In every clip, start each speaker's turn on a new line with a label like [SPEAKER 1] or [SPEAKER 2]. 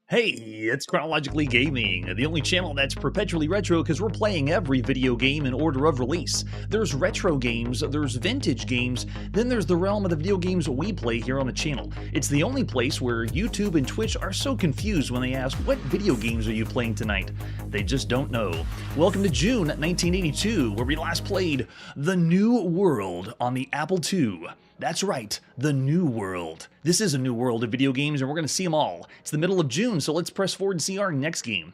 [SPEAKER 1] Hey, it's Chronologically Gaming, the only channel that's perpetually retro because we're playing every video game in order of release. There's retro games, there's vintage games, then there's the realm of the video games we play here on the channel. It's the only place where YouTube and Twitch are so confused when they ask, what video games are you playing tonight? They just don't know. Welcome to June 1982, where we last played The New World on the Apple II. That's right, The New World. This is a new world of video games, and we're going to see them all. It's the middle of June, so let's press forward and see our next game.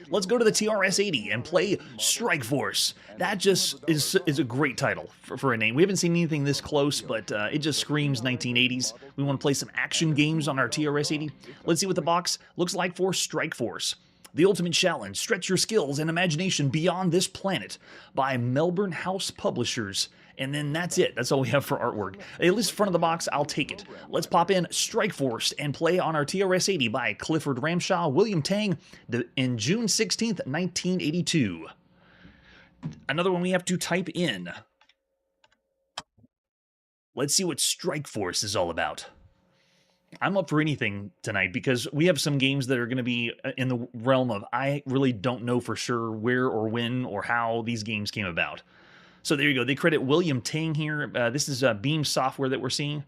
[SPEAKER 1] Let's go to the TRS-80 and play Strike Force. That just is a great title for a name. We haven't seen anything this close, but it just screams 1980s. We want to play some action games on our TRS-80. Let's see what the box looks like for Strike Force. The Ultimate Challenge, Stretch Your Skills and Imagination Beyond This Planet by Melbourne House Publishers. And then that's it. That's all we have for artwork. At least front of the box, I'll take it. Let's pop in Strike Force and play on our TRS-80 by Clifford Ramshaw, William Tang, in June 16th, 1982. Another one we have to type in. Let's see what Strike Force is all about. I'm up for anything tonight because we have some games that are going to be in the realm of I really don't know for sure where or when or how these games came about. So there you go. They credit William Tang here. This is Beam Software that we're seeing.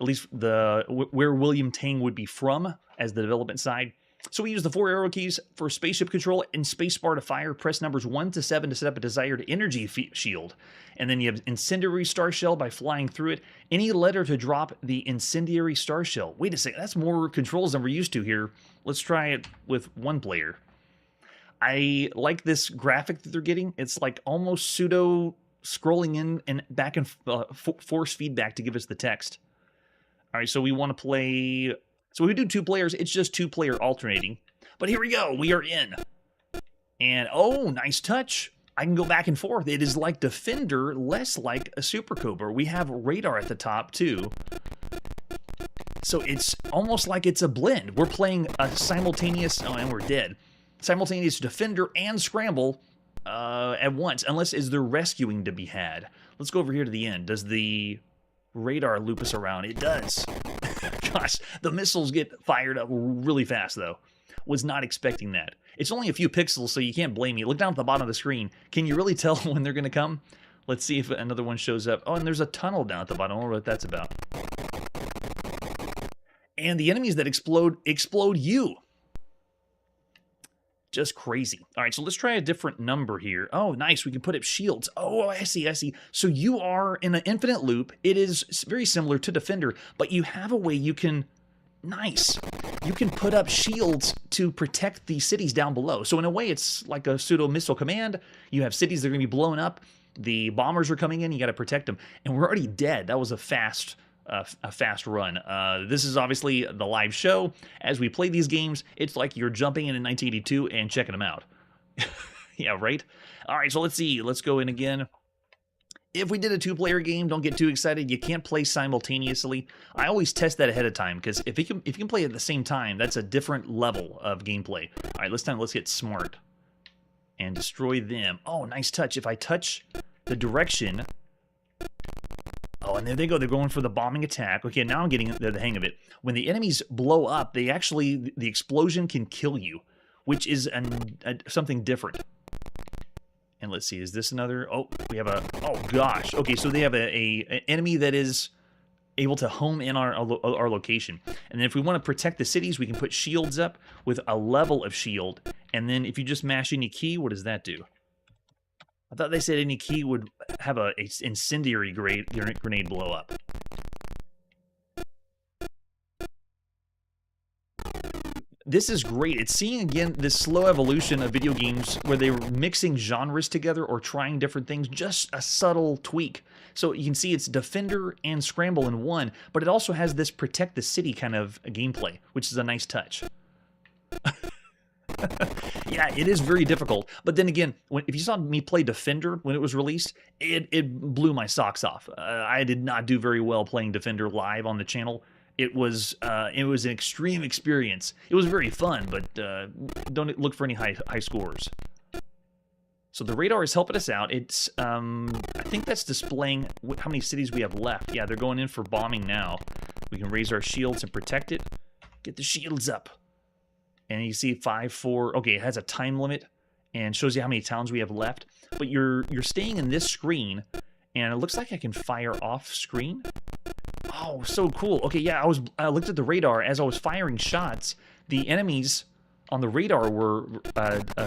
[SPEAKER 1] At least where William Tang would be from as the development side. So we use the 4 arrow keys for spaceship control and spacebar to fire. Press numbers 1 to 7 to set up a desired energy shield. And then you have incendiary star shell by flying through it. Any letter to drop the incendiary star shell. Wait a second. That's more controls than we're used to here. Let's try it with one player. I like this graphic that they're getting. It's like almost pseudo scrolling in and back and force feedback to give us the text. All right, so we want to play. So we do 2 players. It's just 2-player alternating. But here we go. We are in. And oh, nice touch. I can go back and forth. It is like Defender, less like a Super Cobra. We have radar at the top too. So it's almost like it's a blend. We're playing a simultaneous. Oh, and we're dead. Simultaneous Defender and Scramble at once, unless is there rescuing to be had. Let's go over here to the end. Does the radar loop us around? It does. Gosh, the missiles get fired up really fast, though. Was not expecting that. It's only a few pixels, so you can't blame me. Look down at the bottom of the screen. Can you really tell when they're going to come? Let's see if another one shows up. Oh, and there's a tunnel down at the bottom. I wonder what that's about. And the enemies that explode you. Just crazy. All right, so let's try a different number here. Oh, nice. We can put up shields. Oh, I see. So you are in an infinite loop. It is very similar to Defender, but you have a way you can... Nice. You can put up shields to protect the cities down below. So in a way, it's like a pseudo-missile command. You have cities that are going to be blown up. The bombers are coming in. You got to protect them. And we're already dead. That was a fast run. This is obviously the live show. As we play these games, it's like you're jumping in 1982 and checking them out. Yeah, right? All right, so let's see. Let's go in again. If we did a two-player game, don't get too excited. You can't play simultaneously. I always test that ahead of time, because if you can play at the same time, that's a different level of gameplay. All right, let's get smart and destroy them. Oh, nice touch. If I touch the direction... Oh, and there they go. They're going for the bombing attack. Okay, now I'm getting the hang of it. When the enemies blow up, the explosion can kill you, which is something different. And let's see, is this another? Oh, we have a... Oh, gosh. Okay, so they have an enemy that is able to home in our location. And then if we want to protect the cities, we can put shields up with a level of shield. And then if you just mash any key, what does that do? I thought they said any key would have a incendiary grenade blow up. This is great. It's seeing, again, this slow evolution of video games where they were mixing genres together or trying different things, just a subtle tweak. So you can see it's Defender and Scramble in one, but it also has this protect the city kind of gameplay, which is a nice touch. Yeah, it is very difficult. But then again, if you saw me play Defender when it was released, it blew my socks off. I did not do very well playing Defender live on the channel. It was an extreme experience. It was very fun, but don't look for any high scores. So the radar is helping us out. It's I think that's displaying how many cities we have left. Yeah, they're going in for bombing now. We can raise our shields and protect it. Get the shields up. And you see 5, 4. Okay, it has a time limit and shows you how many towns we have left. But you're staying in this screen, and it looks like I can fire off screen. Oh, so cool. Okay, yeah, I looked at the radar as I was firing shots. The enemies on the radar were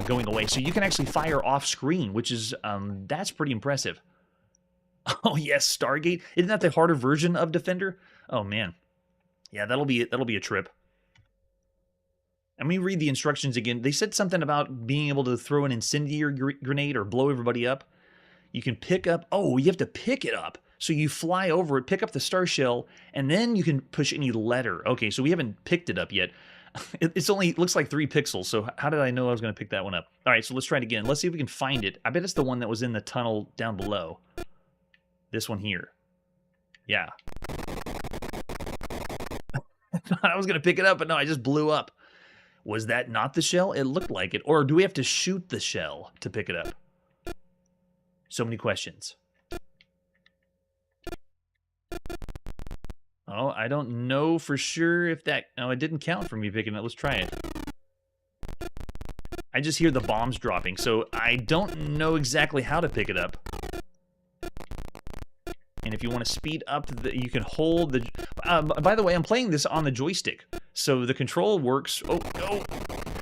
[SPEAKER 1] going away, so you can actually fire off screen, which is that's pretty impressive. Oh yes, Stargate. Isn't that the harder version of Defender? Oh man, yeah, that'll be a trip. Let me read the instructions again. They said something about being able to throw an incendiary grenade or blow everybody up. You can pick up... Oh, you have to pick it up. So you fly over it, pick up the star shell, and then you can push any letter. Okay, so we haven't picked it up yet. It looks like 3 pixels, so how did I know I was going to pick that one up? All right, so let's try it again. Let's see if we can find it. I bet it's the one that was in the tunnel down below. This one here. Yeah. I thought I was going to pick it up, but no, I just blew up. Was that not the shell? It looked like it. Or do we have to shoot the shell to pick it up? So many questions. Oh, I don't know for sure if that... No, it didn't count for me picking it. Let's try it. I just hear the bombs dropping, so I don't know exactly how to pick it up. And if you want to speed up, you can hold the... by the way, I'm playing this on the joystick. So the control works... Oh, no!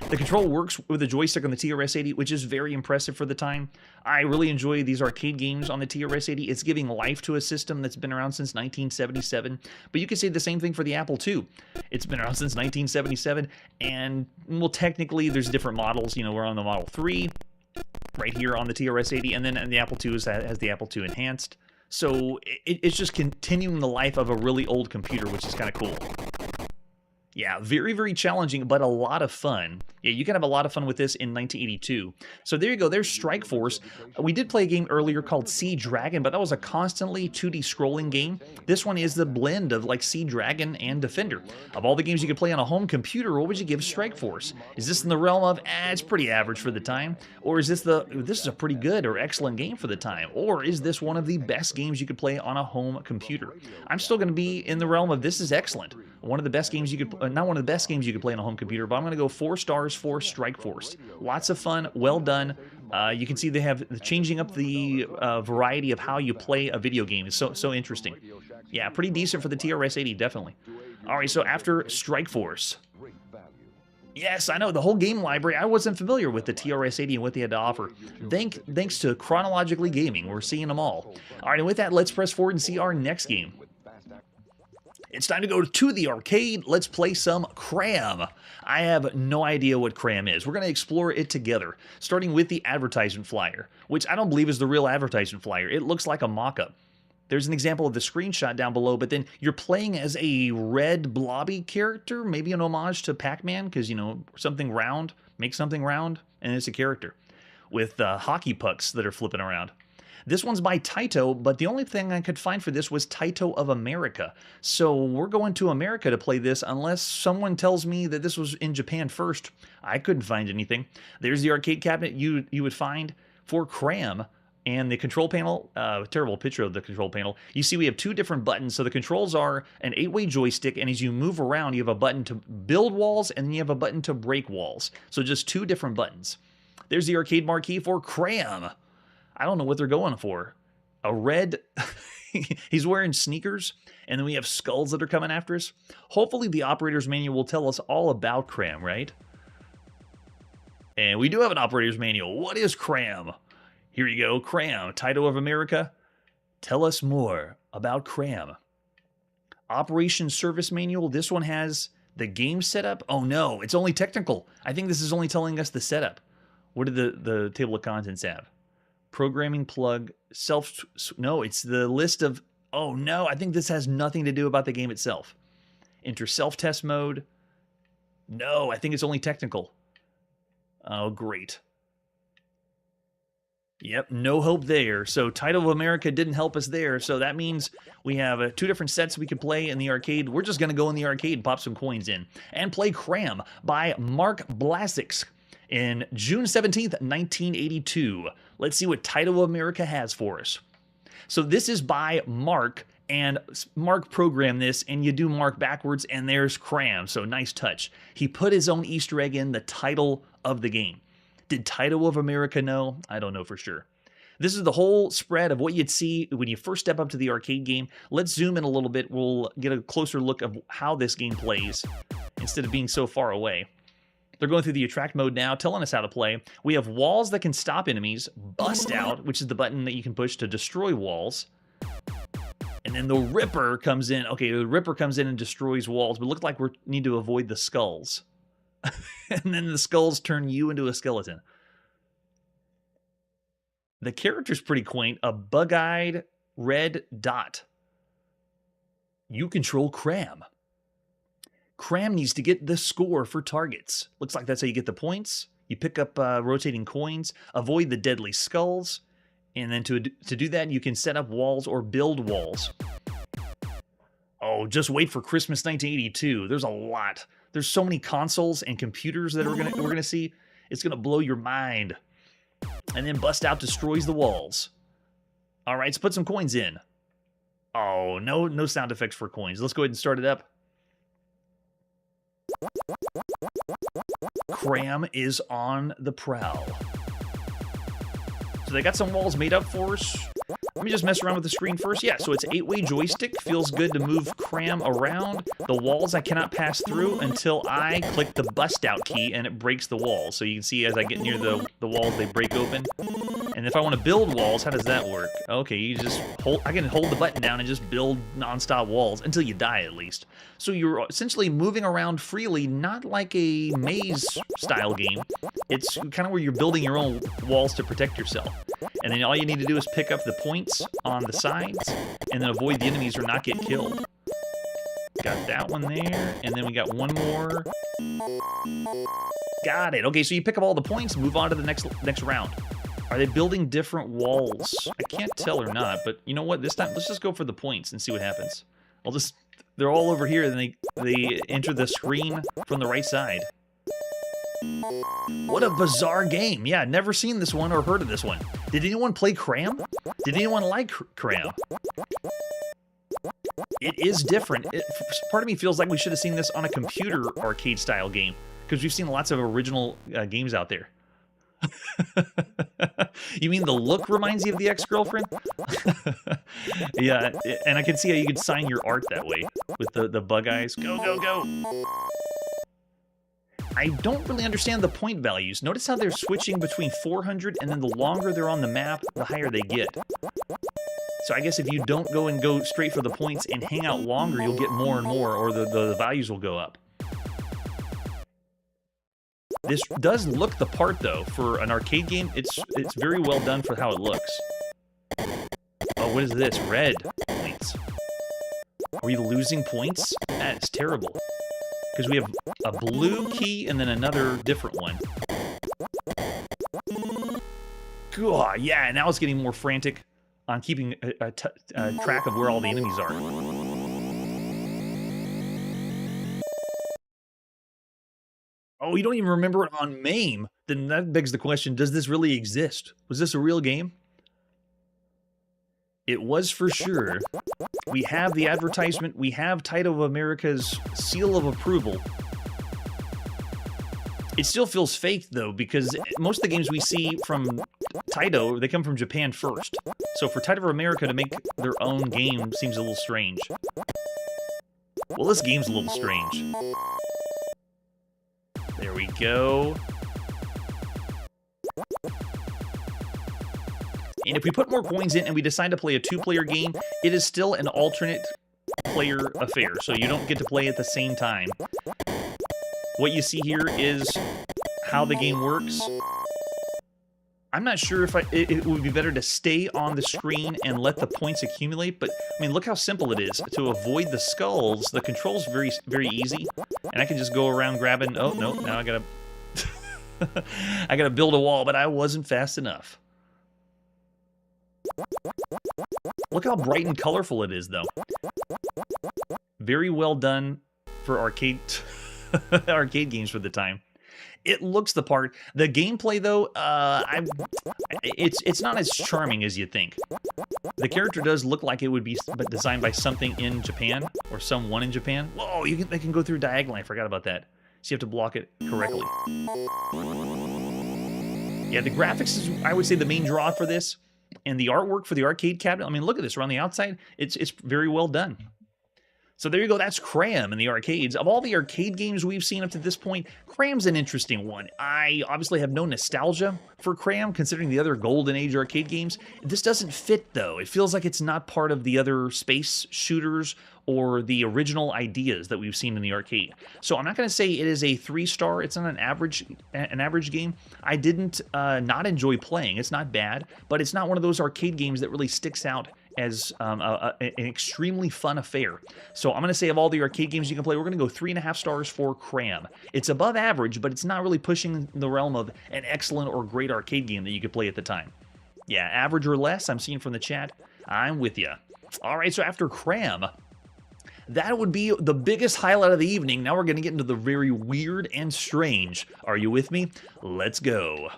[SPEAKER 1] The control works with the joystick on the TRS-80, which is very impressive for the time. I really enjoy these arcade games on the TRS-80. It's giving life to a system that's been around since 1977. But you could say the same thing for the Apple II. It's been around since 1977, and, well, technically, there's different models. You know, we're on the Model 3, right here on the TRS-80, and then the Apple II has the Apple II Enhanced. So it's just continuing the life of a really old computer, which is kind of cool. Yeah, very, very challenging, but a lot of fun. Yeah, you can have a lot of fun with this in 1982. So there you go, there's Strike Force. We did play a game earlier called Sea Dragon, but that was a constantly 2D scrolling game. This one is the blend of like Sea Dragon and Defender. Of all the games you could play on a home computer, what would you give Strike Force? Is this in the realm of, it's pretty average for the time? Or is this is a pretty good or excellent game for the time? Or is this one of the best games you could play on a home computer? I'm still going to be in the realm of this is excellent. One of the best games you could, not one of the best games you could play on a home computer, but I'm going to go 4 stars for Strike Force. Lots of fun, well done. You can see they have changing up the variety of how you play a video game. It's so interesting. Yeah, pretty decent for the TRS-80, definitely. All right, so after Strike Force. Yes, I know, the whole game library. I wasn't familiar with the TRS-80 and what they had to offer. Thanks to Chronologically Gaming, we're seeing them all. All right, and with that, let's press forward and see our next game. It's time to go to the arcade. Let's play some Cram. I have no idea what Cram is. We're going to explore it together, starting with the advertisement flyer, which I don't believe is the real advertisement flyer. It looks like a mock-up. There's an example of the screenshot down below, but then you're playing as a red blobby character, maybe an homage to Pac-Man, because, you know, something round, make something round, and it's a character with hockey pucks that are flipping around. This one's by Taito, but the only thing I could find for this was Taito of America. So we're going to America to play this unless someone tells me that this was in Japan first. I couldn't find anything. There's the arcade cabinet you would find for Cram. And the control panel, terrible picture of the control panel. You see we have two different buttons. So the controls are an 8-way joystick, and as you move around, you have a button to build walls, and then you have a button to break walls. So just two different buttons. There's the arcade marquee for Cram. I don't know what they're going for. A red... He's wearing sneakers, and then we have skulls that are coming after us. Hopefully the operator's manual will tell us all about Cram, right? And we do have an operator's manual. What is Cram? Here you go, Cram, Taito of America. Tell us more about Cram. Operation Service Manual. This one has the game setup. Oh no, it's only technical. I think this is only telling us the setup. What did the table of contents have? Programming plug, no, it's the list of, oh no, I think this has nothing to do about the game itself. Enter self-test mode. No, I think it's only technical. Oh, great. Yep, no hope there. So Taito of America didn't help us there. So that means we have two different sets we can play in the arcade. We're just going to go in the arcade and pop some coins in and play Cram by Mark Blasix in June 17th, 1982. Let's see what Taito of America has for us. So this is by Mark, and Mark programmed this, and you do Mark backwards, and there's Cram. So nice touch. He put his own Easter egg in the title of the game. Did Taito of America know? I don't know for sure. This is the whole spread of what you'd see when you first step up to the arcade game. Let's zoom in a little bit. We'll get a closer look of how this game plays instead of being so far away. They're going through the attract mode now, telling us how to play. We have walls that can stop enemies, bust out, which is the button that you can push to destroy walls. And then the Ripper comes in. Okay, the Ripper comes in and destroys walls, but it looks like we need to avoid the skulls. And then the skulls turn you into a skeleton. The character's pretty quaint. A bug-eyed red dot. You control Cram. Cram needs to get the score for targets. Looks like that's how you get the points. You pick up rotating coins. Avoid the deadly skulls. And then to do that, you can set up walls or build walls. Oh, just wait for Christmas 1982. There's a lot. There's so many consoles and computers that we're gonna see. It's gonna blow your mind. And then Bust Out destroys the walls. All right, let's put some coins in. Oh, no sound effects for coins. Let's go ahead and start it up. Cram is on the prowl. So they got some walls made up for us. Let me just mess around with the screen first. Yeah, so it's 8-way joystick. Feels good to move Cram around. The walls I cannot pass through until I click the bust out key and it breaks the walls. So you can see as I get near the walls, they break open. And if I want to build walls, how does that work? Okay, you just hold, I can hold the button down and just build nonstop walls until you die at least. So you're essentially moving around freely, not like a maze style game. It's kind of where you're building your own walls to protect yourself. And then all you need to do is pick up the points on the sides and then avoid the enemies or not get killed. Got that one there, and then we got one more. Got it. Okay, so you pick up all the points, move on to the next round. Are they building different walls? I can't tell or not, but you know what? This time, let's just go for the points and see what happens. They're all over here, and they enter the screen from the right side. What a bizarre game. Yeah, never seen this one or heard of this one. Did anyone play Cram? Did anyone like Cram? It is different. Part of me feels like we should have seen this on a computer arcade style game, because we've seen lots of original games out there. You mean the look reminds you of the ex-girlfriend? Yeah, and I can see how you could sign your art that way with the bug eyes. Go, go, go! I don't really understand the point values. Notice how they're switching between 400, and then the longer they're on the map, the higher they get. So I guess if you don't go straight for the points and hang out longer, you'll get more and more, or the values will go up. This does look the part, though. For an arcade game, it's very well done for how it looks. Oh, what is this? Red points. Are we losing points? That's terrible. Because we have a blue key and then another different one. God, yeah, now it's getting more frantic on keeping a track of where all the enemies are. Oh, you don't even remember it on MAME? Then that begs the question, does this really exist? Was this a real game? It was for sure. We have the advertisement. We have Taito of America's seal of approval. It still feels fake, though, because most of the games we see from Taito, they come from Japan first. So for Taito of America to make their own game seems a little strange. Well, this game's a little strange. There we go. And if we put more coins in and we decide to play a two-player game, it is still an alternate player affair, so you don't get to play at the same time. What you see here is how the game works. I'm not sure if it would be better to stay on the screen and let the points accumulate, but, I mean, look how simple it is. To avoid the skulls, the control's very, very easy, and I can just go around grabbing... Oh, no, now I gotta... I gotta build a wall, but I wasn't fast enough. Look how bright and colorful it is, though. Very well done for arcade arcade games for the time. It looks the part. The gameplay, though, it's not as charming as you think. The character does look like it would be designed by something in Japan, or someone in Japan. Whoa, they can go through diagonally. I forgot about that. So you have to block it correctly. Yeah, the graphics is, I would say, the main draw for this. And the artwork for the arcade cabinet, I mean, look at this. Around the outside, it's very well done. So there you go. That's Cram in the arcades. Of all the arcade games we've seen up to this point, Cram's an interesting one. I obviously have no nostalgia for Cram, considering the other Golden Age arcade games. This doesn't fit, though. It feels like it's not part of the other space shooters or the original ideas that we've seen in the arcade. So I'm not going to say it is a 3-star. It's not an average game. I didn't not enjoy playing. It's not bad, but it's not one of those arcade games that really sticks out as an extremely fun affair. So I'm going to say of all the arcade games you can play, we're going to go 3.5 stars for Cram. It's above average, but it's not really pushing the realm of an excellent or great arcade game that you could play at the time. Yeah, average or less, I'm seeing from the chat. I'm with you. All right, so after Cram, that would be the biggest highlight of the evening. Now we're going to get into the very weird and strange. Are you with me? Let's go.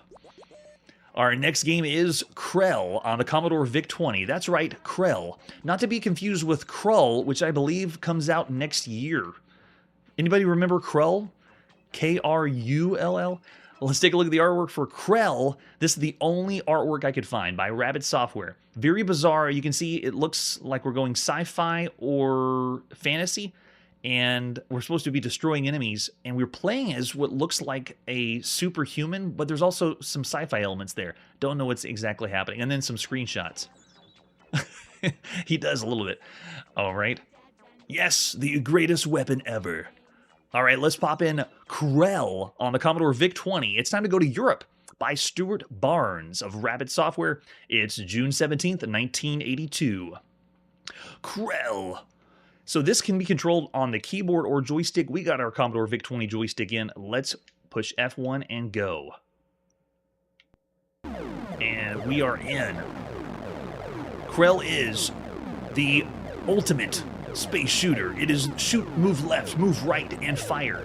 [SPEAKER 1] Our next game is Krell on the Commodore VIC-20. That's right, Krell. Not to be confused with Krull, which I believe comes out next year. Anybody remember Krull? K-R-U-L-L? Let's take a look at the artwork for Krell. This is the only artwork I could find by Rabbit Software. Very bizarre. You can see it looks like we're going sci-fi or fantasy, and we're supposed to be destroying enemies, and we're playing as what looks like a superhuman, but there's also some sci-fi elements there. Don't know what's exactly happening. And then some screenshots. He does a little bit. All right. Yes, the greatest weapon ever. All right, let's pop in Krell on the Commodore VIC-20. It's time to go to Europe by Stuart Barnes of Rabbit Software. It's June 17th, 1982. Krell. So this can be controlled on the keyboard or joystick. We got our Commodore VIC-20 joystick in. Let's push F1 and go. And we are in. Krell is the ultimate space shooter. It is shoot, move left, move right, and fire.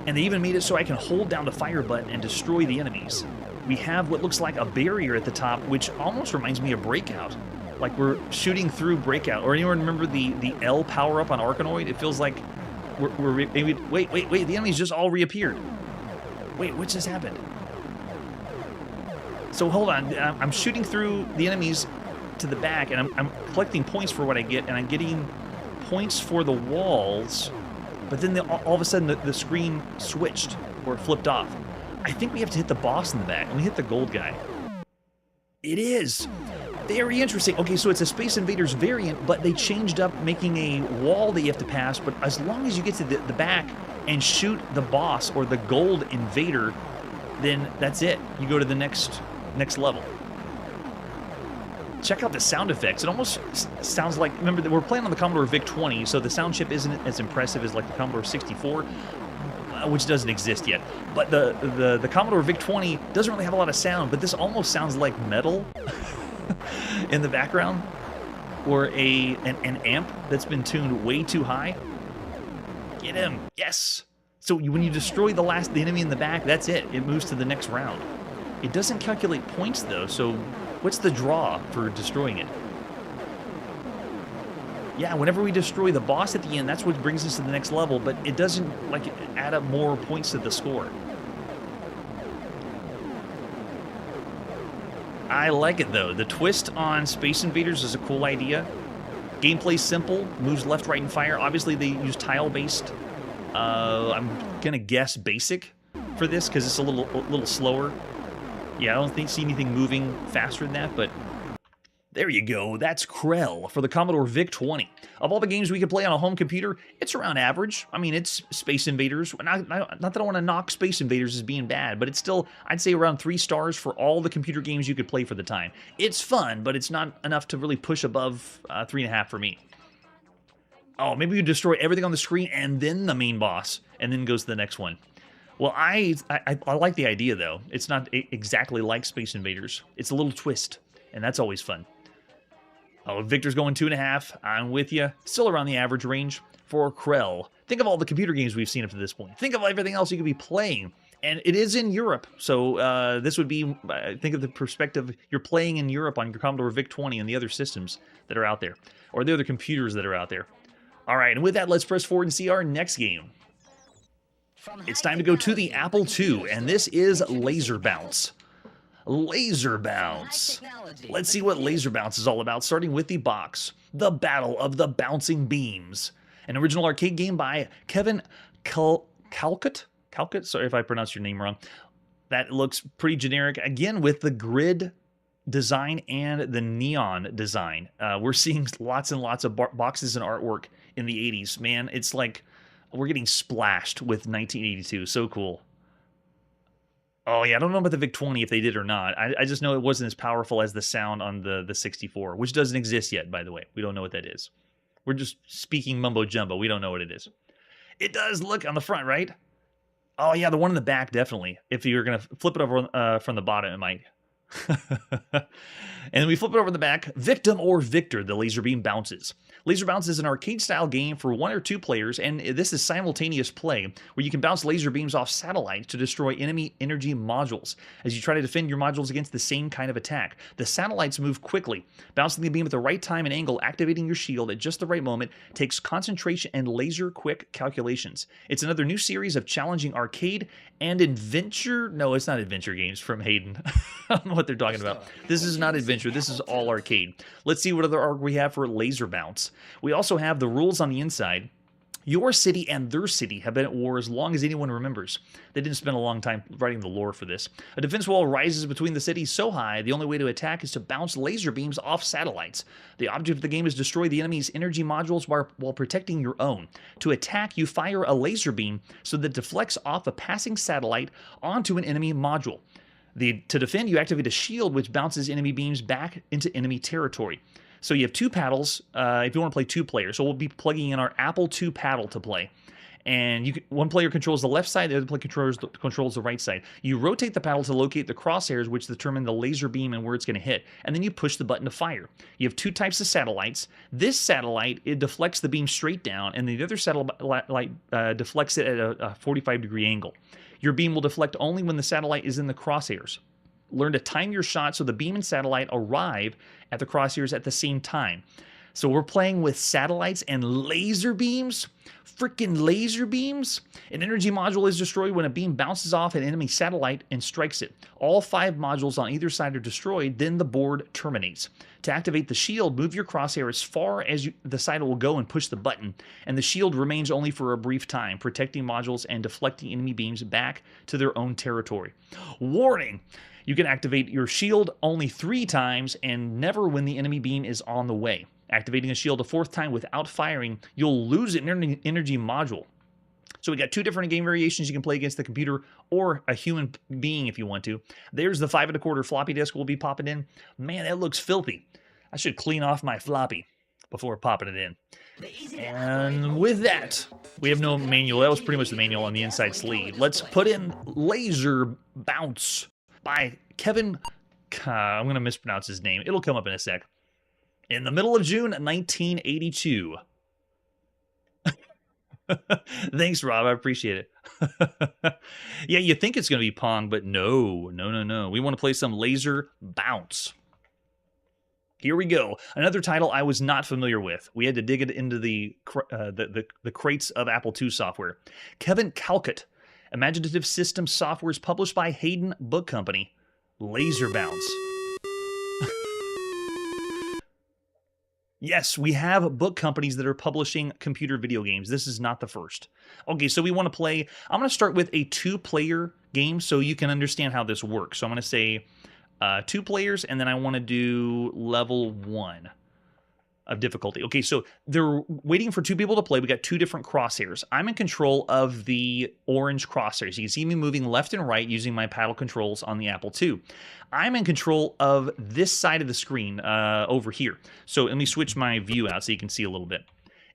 [SPEAKER 1] And they even made it so I can hold down the fire button and destroy the enemies. We have what looks like a barrier at the top, which almost reminds me of Breakout. Like we're shooting through Breakout. Or anyone remember the L power-up on Arkanoid? It feels like we're maybe... Wait, the enemies just all reappeared. Wait, what just happened? So hold on, I'm shooting through the enemies to the back, and I'm collecting points for what I get, and I'm getting points for the walls, but then all of a sudden the screen switched or flipped off. I think we have to hit the boss in the back, and we hit the gold guy. It is! Very interesting. Okay, so it's a Space Invaders variant, but they changed up making a wall that you have to pass, but as long as you get to the back and shoot the boss or the gold invader, then that's it. You go to the next level. Check out the sound effects. It almost sounds like, remember that we're playing on the Commodore VIC-20, so the sound chip isn't as impressive as like the Commodore 64, which doesn't exist yet. But the Commodore VIC-20 doesn't really have a lot of sound, but this almost sounds like metal in the background, or an amp that's been tuned way too high. Get him! Yes! So when you destroy the enemy in the back, that's it. It moves to the next round. It doesn't calculate points though, so what's the draw for destroying it? Yeah, whenever we destroy the boss at the end, that's what brings us to the next level, but it doesn't like add up more points to the score. I like it though. The twist on Space Invaders is a cool idea. Gameplay's simple, moves left, right, and fire. Obviously they use tile-based. I'm gonna guess basic for this because it's a little slower. Yeah, I don't see anything moving faster than that, but there you go. That's Krell for the Commodore VIC-20. Of all the games we could play on a home computer, it's around average. I mean, it's Space Invaders. Not that I want to knock Space Invaders as being bad, but it's still, I'd say, around 3 stars for all the computer games you could play for the time. It's fun, but it's not enough to really push above 3.5 for me. Oh, maybe you destroy everything on the screen and then the main boss, and then goes to the next one. Well, I like the idea, though. It's not exactly like Space Invaders. It's a little twist, and that's always fun. Oh, Victor's going 2.5. I'm with you. Still around the average range for Krell. Think of all the computer games we've seen up to this point. Think of everything else you could be playing. And it is in Europe, so this would be, think of the perspective, you're playing in Europe on your Commodore VIC-20 and the other systems that are out there, or the other computers that are out there. All right, and with that, let's press forward and see our next game. It's time to go to the Apple II, and this is Laser Bounce. Laser Bounce. Let's see what Laser Bounce is all about, starting with the box. The Battle of the Bouncing Beams. An original arcade game by Kevin Calcutt? Sorry if I pronounced your name wrong. That looks pretty generic. Again, with the grid design and the neon design. We're seeing lots and lots of boxes and artwork in the 80s. Man, it's like we're getting splashed with 1982. So cool. Oh, yeah, I don't know about the VIC-20 if they did or not. I just know it wasn't as powerful as the sound on the 64, which doesn't exist yet, by the way. We don't know what that is. We're just speaking mumbo-jumbo. We don't know what it is. It does look on the front, right? Oh, yeah, the one in the back, definitely. If you're going to flip it over from the bottom, it might. And we flip it over in the back. Victim or Victor, the laser beam bounces. Laser Bounce is an arcade-style game for 1 or 2 players, and this is simultaneous play, where you can bounce laser beams off satellites to destroy enemy energy modules, as you try to defend your modules against the same kind of attack. The satellites move quickly. Bouncing the beam at the right time and angle, activating your shield at just the right moment, takes concentration and laser-quick calculations. It's another new series of challenging arcade and adventure... No, it's not adventure games from Hayden. I don't know what they're talking about. This is not adventure. This is all arcade. Let's see what other arc we have for Laser Bounce. We also have the rules on the inside. Your city and their city have been at war as long as anyone remembers. They didn't spend a long time writing the lore for this. A defense wall rises between the cities so high, the only way to attack is to bounce laser beams off satellites. The object of the game is destroy the enemy's energy modules while protecting your own. To attack, you fire a laser beam so that it deflects off a passing satellite onto an enemy module. To defend, you activate a shield which bounces enemy beams back into enemy territory. So you have 2 paddles if you want to play 2 players. So we'll be plugging in our Apple II paddle to play. And one player controls the left side, the other player controls the right side. You rotate the paddle to locate the crosshairs, which determine the laser beam and where it's going to hit. And then you push the button to fire. You have 2 types of satellites. This satellite, it deflects the beam straight down, and the other satellite deflects it at a 45-degree angle. Your beam will deflect only when the satellite is in the crosshairs. Learn to time your shot so the beam and satellite arrive at the crosshairs at the same time. So we're playing with satellites and laser beams. Freaking laser beams. An energy module is destroyed when a beam bounces off an enemy satellite and strikes it. All 5 modules on either side are destroyed, then the board terminates. To activate the shield, move your crosshair as far as the side will go and push the button, and the shield remains only for a brief time, protecting modules and deflecting enemy beams back to their own territory. Warning! You can activate your shield only 3 times and never when the enemy beam is on the way. Activating a shield a 4th time without firing, you'll lose an energy module. So we got 2 different game variations you can play against the computer or a human being if you want to. There's the 5 1/4 floppy disk we'll be popping in. Man, that looks filthy. I should clean off my floppy before popping it in. And with that, we have no manual. That was pretty much the manual on the inside sleeve. Let's put in Laser Bounce by Kevin. I'm going to mispronounce his name. It'll come up in a sec. In the middle of June, 1982. Thanks, Rob. I appreciate it. Yeah, you think it's going to be Pong, but no. We want to play some Laser Bounce. Here we go. Another title I was not familiar with. We had to dig it into the crates of Apple II software. Kevin Calcutt. Imaginative System Software is published by Hayden Book Company. Laser Bounce. Yes, we have book companies that are publishing computer video games. This is not the first. Okay, so we want to play... I'm going to start with a 2-player game so you can understand how this works. So I'm going to say 2 players, and then I want to do level 1 of difficulty. Okay, so they're waiting for 2 people to play. We got 2 different crosshairs. I'm in control of the orange crosshairs. You can see me moving left and right using my paddle controls on the Apple II. I'm in control of this side of the screen over here. So let me switch my view out so you can see a little bit.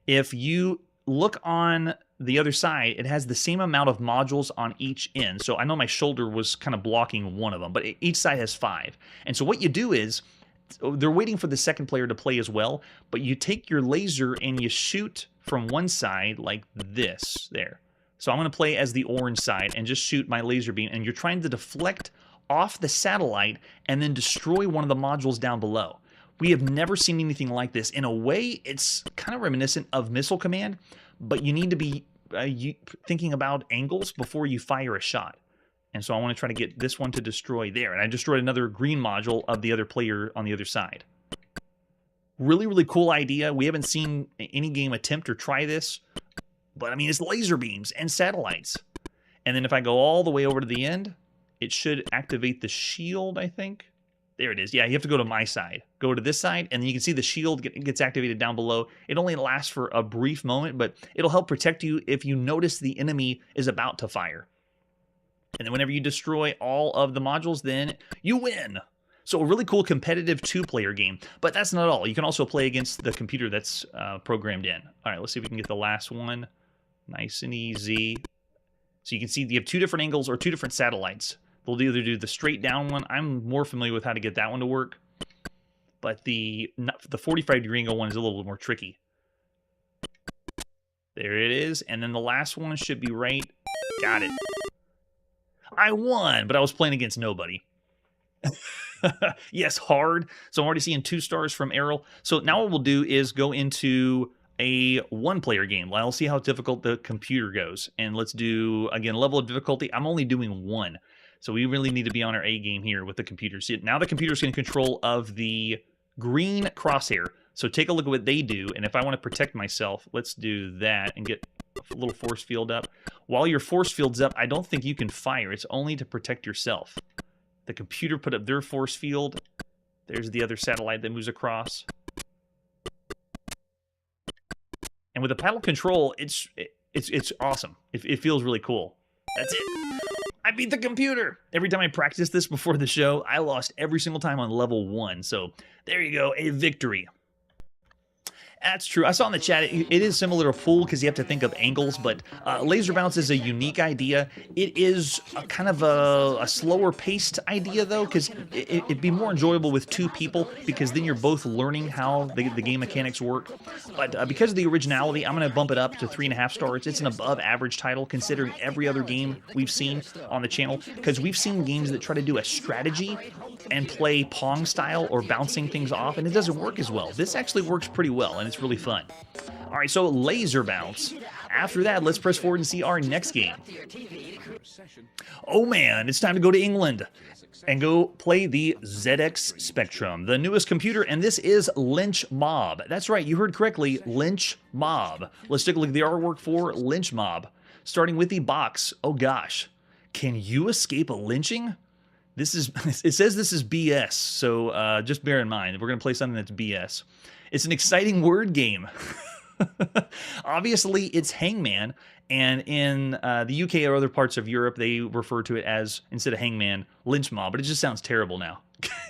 [SPEAKER 1] If you look on the other side, it has the same amount of modules on each end. So I know my shoulder was kind of blocking one of them, but each side has 5. And so what you do is, they're waiting for the second player to play as well, but you take your laser and you shoot from one side like this there. So I'm going to play as the orange side and just shoot my laser beam, and you're trying to deflect off the satellite and then destroy one of the modules down below. We have never seen anything like this. In a way, it's kind of reminiscent of Missile Command, but you need to be thinking about angles before you fire a shot. And so I want to try to get this one to destroy there. And I destroyed another green module of the other player on the other side. Really, really cool idea. We haven't seen any game attempt or try this. But, I mean, it's laser beams and satellites. And then if I go all the way over to the end, it should activate the shield, I think. There it is. Yeah, you have to go to my side. Go to this side, and you can see the shield gets activated down below. It only lasts for a brief moment, but it'll help protect you if you notice the enemy is about to fire. And then whenever you destroy all of the modules, then you win. So a really cool competitive 2-player game. But that's not all. You can also play against the computer that's programmed in. All right, let's see if we can get the last one. Nice and easy. So you can see you have 2 different angles or 2 different satellites. They'll either do the straight down one. I'm more familiar with how to get that one to work. But the 45-degree angle one is a little bit more tricky. There it is. And then the last one should be right. Got it. I won, but I was playing against nobody. Yes, hard. So I'm already seeing 2 stars from Errol. So now what we'll do is go into a 1-player game. I'll see how difficult the computer goes. And let's do, again, level of difficulty. I'm only doing 1. So we really need to be on our A game here with the computer. See, now the computer's in control of the green crosshair. So take a look at what they do. And if I want to protect myself, let's do that and get a little force field up. While your force field's up, I don't think you can fire. It's only to protect yourself. The computer put up their force field. There's the other satellite that moves across. And with the paddle control, it's awesome. It feels really cool. That's it. I beat the computer. Every time I practiced this before the show, I lost every single time on level 1. So there you go, a victory. That's true. I saw in the chat it is similar to pool because you have to think of angles, but laser bounce is a unique idea. It is a kind of a slower paced idea though, because it'd be more enjoyable with two people because then you're both learning how the game mechanics work. But because of the originality, I'm going to bump it up to 3.5 stars. It's an above average title considering every other game we've seen on the channel, because we've seen games that try to do a strategy and play Pong style or bouncing things off, and it doesn't work as well. This actually works pretty well, and it's really fun. All right, so laser bounce. After that, let's press forward and see our next game. Oh man, it's time to go to England and go play the ZX Spectrum, the newest computer, and this is Lynch Mob. That's right, you heard correctly, Lynch Mob. Let's take a look at the artwork for Lynch Mob. Starting with the box, oh gosh, can you escape a lynching? This is, it says this is BS, so just bear in mind, we're going to play something that's BS. It's an exciting word game. Obviously, it's Hangman, and in the UK or other parts of Europe, they refer to it as, instead of Hangman, Lynch Mob, but it just sounds terrible now.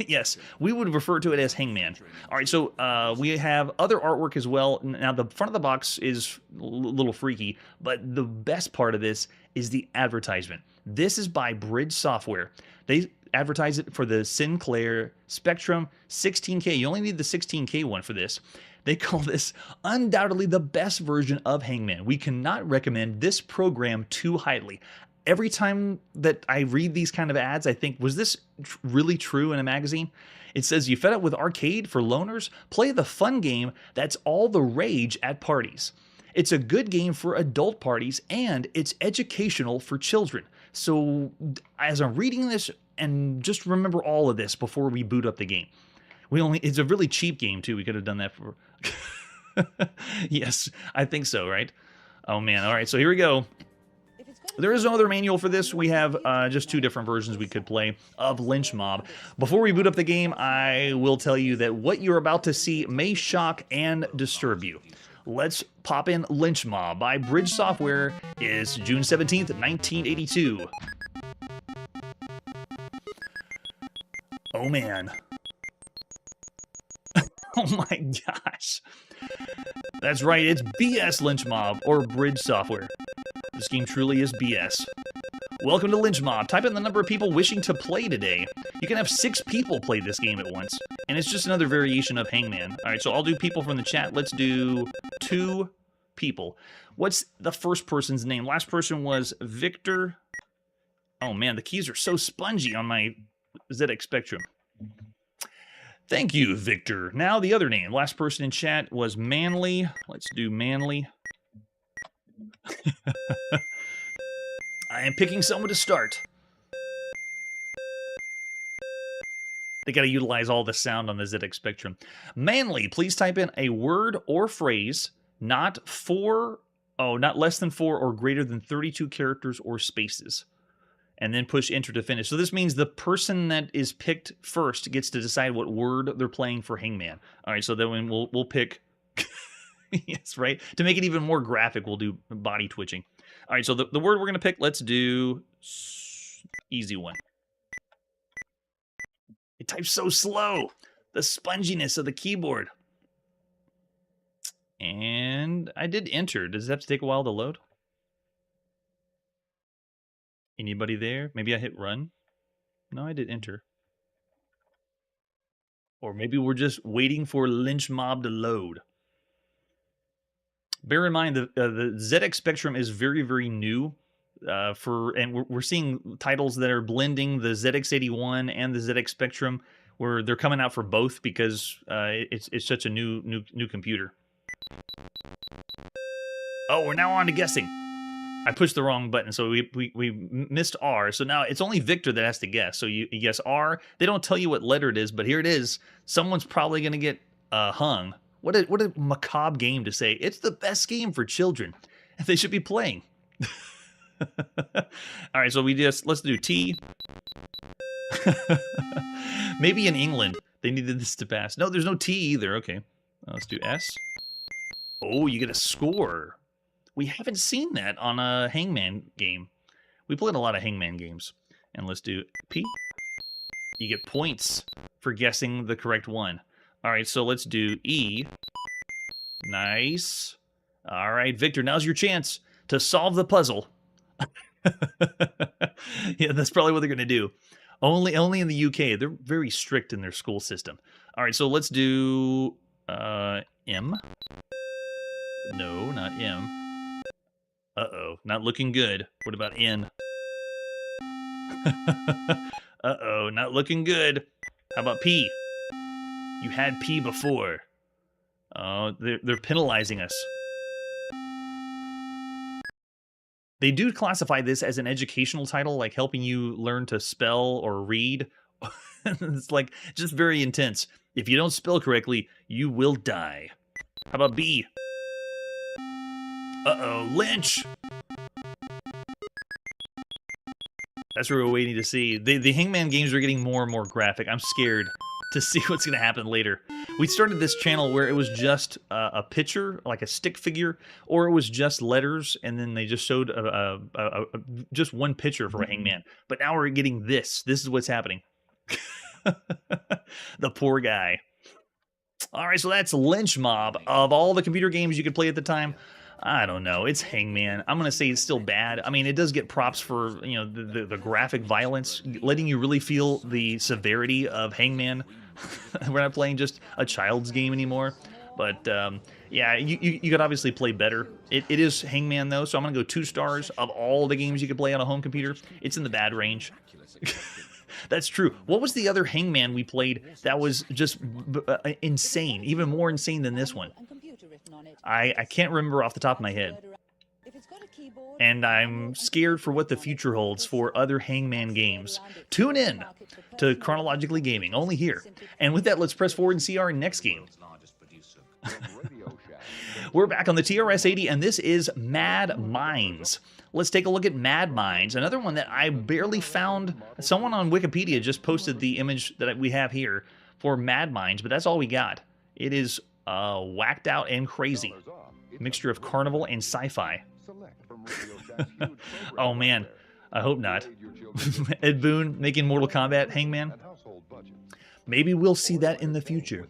[SPEAKER 1] Yes, we would refer to it as Hangman. All right, so we have other artwork as well. Now, the front of the box is a little freaky, but the best part of this is the advertisement. This is by Bridge Software. They advertise it for the Sinclair Spectrum 16K. You only need the 16K one for this. They call this undoubtedly the best version of Hangman. We cannot recommend this program too highly. Every time that I read these kind of ads, I think, was this really true in a magazine? It says, you fed up with arcade for loners? Play the fun game that's all the rage at parties. It's a good game for adult parties, and it's educational for children. So as I'm reading this, and just remember all of this before we boot up the game. It's a really cheap game too. We could have done that for... Yes, I think so, right? Oh man, all right, so here we go. There is no other manual for this. We have just two different versions we could play of Lynch Mob. Before we boot up the game, I will tell you that what you're about to see may shock and disturb you. Let's pop in Lynch Mob by Bridge Software. It's June 17th, 1982. Oh man. Oh my gosh. That's right, it's BS Lynch Mob, or Bridge Software. This game truly is BS. Welcome to Lynch Mob. Type in the number of people wishing to play today. You can have 6 people play this game at once, and it's just another variation of Hangman. Alright, so I'll do people from the chat. Let's do 2 people. What's the first person's name? Last person was Victor. Oh man, the keys are so spongy on my ZX Spectrum. Thank you, Victor. Now the other name. Last person in chat was Manly. Let's do Manly. I am picking someone to start. They got to utilize all the sound on the ZX Spectrum. Manly, please type in a word or phrase, not less than 4 or greater than 32 characters or spaces. And then push enter to finish. So this means the person that is picked first gets to decide what word they're playing for Hangman. All right, so then we'll pick... Yes, right? To make it even more graphic, we'll do body twitching. All right, so the word we're going to pick, let's do... easy one. It types so slow. The sponginess of the keyboard. And I did enter. Does it have to take a while to load? Anybody there? Maybe I hit run? No, I did enter. Or maybe we're just waiting for Lynch Mob to load. Bear in mind, the ZX Spectrum is very, very new. And we're seeing titles that are blending the ZX81 and the ZX Spectrum, where they're coming out for both because it's such a new computer. Oh, we're now on to guessing. I pushed the wrong button, so we missed R. So now it's only Victor that has to guess. So you guess R. They don't tell you what letter it is, but here it is. Someone's probably going to get hung. What a macabre game to say. It's the best game for children. They should be playing. All right, so let's do T. Maybe in England they needed this to pass. No, there's no T either. Okay, let's do S. Oh, you get a score. We haven't seen that on a Hangman game. We played a lot of Hangman games. And let's do P. You get points for guessing the correct one. All right, so let's do E. Nice. All right, Victor, now's your chance to solve the puzzle. Yeah, that's probably what they're going to do. Only in the UK. They're very strict in their school system. All right, so let's do M. No, not M. Uh-oh, not looking good. What about N? Uh-oh, not looking good. How about P? You had P before. Oh, they're penalizing us. They do classify this as an educational title, like helping you learn to spell or read. It's like just very intense. If you don't spell correctly, you will die. How about B? Uh-oh, Lynch! That's what we're waiting to see. The Hangman games are getting more and more graphic. I'm scared to see what's going to happen later. We started this channel where it was just a picture, like a stick figure, or it was just letters, and then they just showed just one picture for a Hangman. But now we're getting this. This is what's happening. The poor guy. All right, so that's Lynch Mob. Of all the computer games you could play at the time, I don't know. It's Hangman. I'm going to say it's still bad. I mean, it does get props for, you know, the graphic violence, letting you really feel the severity of Hangman. We're not playing just a child's game anymore. But, yeah, you could obviously play better. It is Hangman, though, so I'm going to go 2 stars. Of all the games you could play on a home computer, it's in the bad range. That's true. What was the other Hangman we played that was just insane, even more insane than this one? I can't remember off the top of my head. And I'm scared for what the future holds for other Hangman games. Tune in to Chronologically Gaming, only here. And with that, let's press forward and see our next game. We're back on the TRS-80, and this is Mad Mines. Let's take a look at Mad Mines, another one that I barely found. Someone on Wikipedia just posted the image that we have here for Mad Mines, but that's all we got. It is whacked out and crazy. Mixture of carnival and sci-fi. Oh man, I hope not. Ed Boon making Mortal Kombat Hangman. Maybe we'll see that in the future.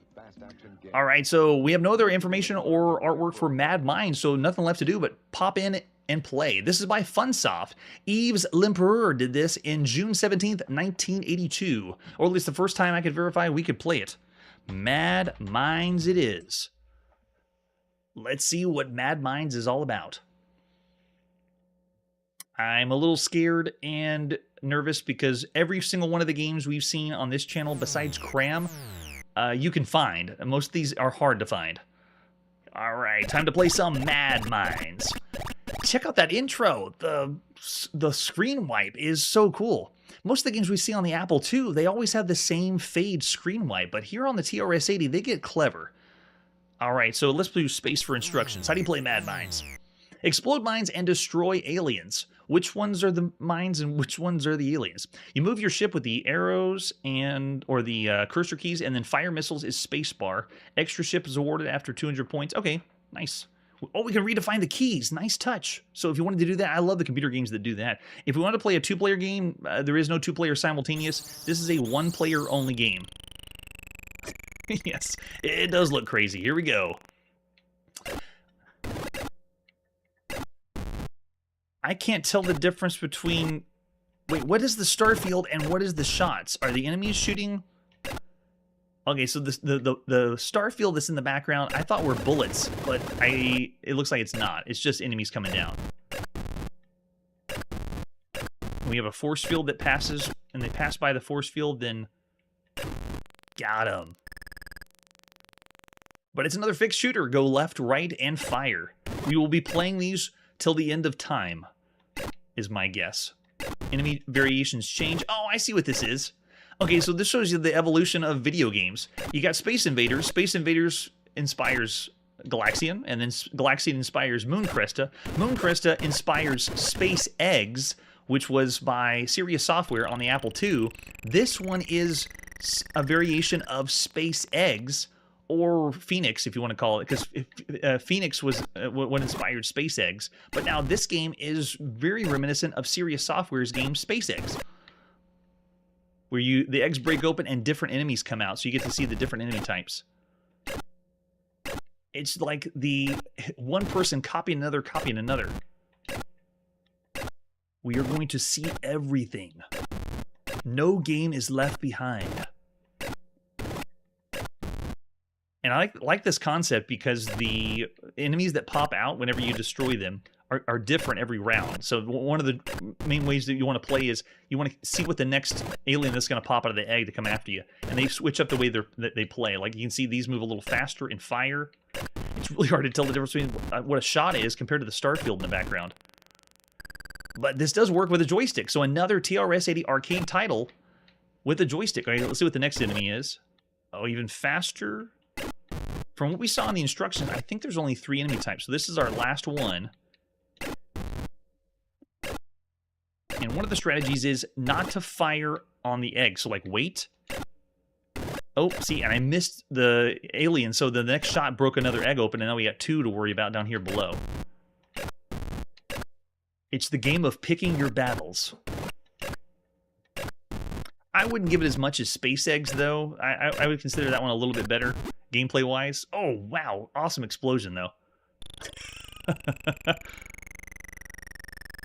[SPEAKER 1] All right, so we have no other information or artwork for Mad Mines, so nothing left to do but pop in and play. This is by Funsoft. Yves L'Empereur did this in June 17th, 1982, or at least the first time I could verify we could play it. Mad Mines it is. Let's see what Mad Mines is all about. I'm a little scared and nervous because every single one of the games we've seen on this channel besides Cram, you can find. Most of these are hard to find. All right, time to play some Mad Mines. Check out that intro. The screen wipe is so cool. Most of the games we see on the Apple II, they always have the same fade screen wipe, but here on the TRS-80, they get clever. All right, so let's do space for instructions. How do you play Mad Mines? Explode mines and destroy aliens. Which ones are the mines and which ones are the aliens? You move your ship with the arrows or the cursor keys, and then fire missiles is spacebar. Extra ship is awarded after 200 points. Okay, nice. Oh, we can redefine the keys. Nice touch. So if you wanted to do that, I love the computer games that do that. If we want to play a 2-player game, there is no 2-player simultaneous. This is a 1-player only game. Yes, it does look crazy. Here we go. I can't tell the difference between... Wait, what is the starfield and what is the shots? Are the enemies shooting... Okay, so the starfield that's in the background, I thought were bullets, but it looks like it's not. It's just enemies coming down. We have a force field that passes, and they pass by the force field, then got them. But it's another fixed shooter. Go left, right, and fire. We will be playing these till the end of time, is my guess. Enemy variations change. Oh, I see what this is. Okay, so this shows you the evolution of video games. You got Space Invaders. Space Invaders inspires Galaxian, and then Galaxian inspires Mooncresta. Mooncresta inspires Space Eggs, which was by Sirius Software on the Apple II. This one is a variation of Space Eggs, or Phoenix, if you want to call it, because Phoenix was what inspired Space Eggs. But now this game is very reminiscent of Sirius Software's game Space Eggs, where the eggs break open and different enemies come out, so you get to see the different enemy types. It's like the one person copying another, copying another. We are going to see everything. No game is left behind. And I like this concept because the enemies that pop out whenever you destroy them are different every round. So one of the main ways that you want to play is you want to see what the next alien that's going to pop out of the egg to come after you. And they switch up the way that they play. Like you can see these move a little faster in fire. It's really hard to tell the difference between what a shot is compared to the starfield in the background. But this does work with a joystick. So another TRS-80 arcade title with a joystick. All right, let's see what the next enemy is. Oh, even faster. From what we saw in the instructions, I think there's only 3 enemy types. So this is our last one. And one of the strategies is not to fire on the egg. So, like, wait. Oh, see, and I missed the alien. So the next shot broke another egg open, and now we got 2 to worry about down here below. It's the game of picking your battles. I wouldn't give it as much as Space Eggs, though. I would consider that one a little bit better, gameplay-wise. Oh, wow. Awesome explosion, though.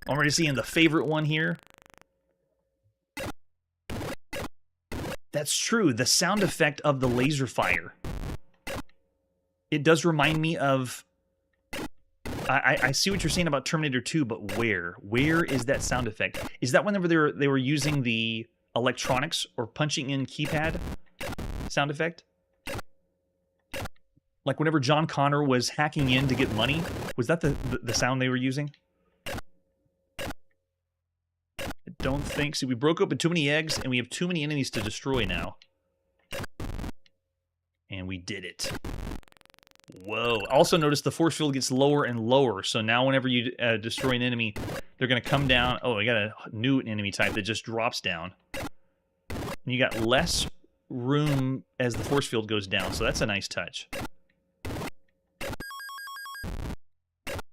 [SPEAKER 1] Already seeing the favorite one here. That's true. The sound effect of the laser fire. It does remind me of... I see what you're saying about Terminator 2, but where? Where is that sound effect? Is that whenever they were using the electronics or punching in keypad sound effect? Like whenever John Connor was hacking in to get money? Was that the sound they were using? I don't think so. We broke open too many eggs, and we have too many enemies to destroy now. And we did it. Whoa. Also notice the force field gets lower and lower, so now whenever you destroy an enemy, they're going to come down. Oh, I got a new enemy type that just drops down. And you got less room as the force field goes down, so that's a nice touch.